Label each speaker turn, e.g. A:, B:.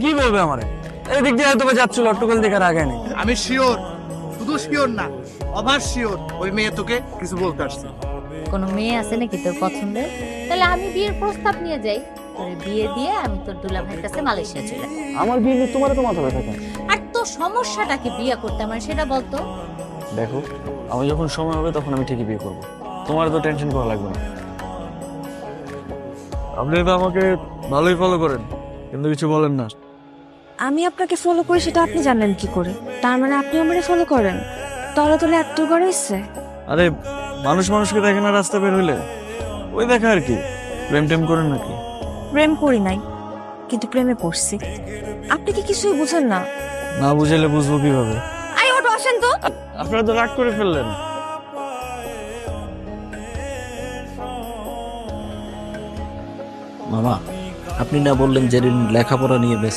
A: কি বলবে আমারে? এদিক দিয়ে হয়তো বা যাচ্ছিল, অট্টকল দেখার আগে নেই।
B: আমি শিওর, শুধু শিওর না, অভার শিওর ওই মেয়ে তোকে কিছু বলতে আসছে।
C: কোনো মেয়ে আছে নাকি তোর পছন্দের? তাহলে আমি বিয়ের প্রস্তাব নিয়ে যাই, তোর বিয়ে দিয়ে আমি তোর দুলাভাইয়ের কাছে মালয়েশিয়া চলে যাবো।
A: আমার বিয়ে নিয়ে তোমার তো মাথা ব্যথা কেন?
C: আর তোর সমস্যাটা কি বিয়ে করতে আমার সেটা বলতো।
A: দেখো, আমি যখন সময় হবে তখন আমি ঠিকই বিয়ে করবো, তোমার তো টেনশন করা লাগবে না। আপনি তো আমাকে ভালোই ফলো করেন, কিন্তু কিছু বলেন না।
D: আমি আপনাকে ফলো করি সেটা আপনি জানেন কি করে? তার মানে আপনি আমারে ফলো করেন? তলে তলে এত গড়াইছে।
A: আরে মানুষ মানুষকে দেখে না রাস্তা বের হইলে, ওই দেখা আর কি। প্রেম টেম করেন নাকি?
D: প্রেম করি নাই, কিন্তু প্রেমে পড়ছি। আপনি কি কিছুই বুঝেন না?
A: না বুঝাইলে বুঝবো কিভাবে?
D: আই ওটো আসেন তো।
A: আপনারা তো রাগ করে ফেললেন।
E: মামা, আপনি না বললেন জেরিন লেখাপড়া নিয়ে ব্যস্ত?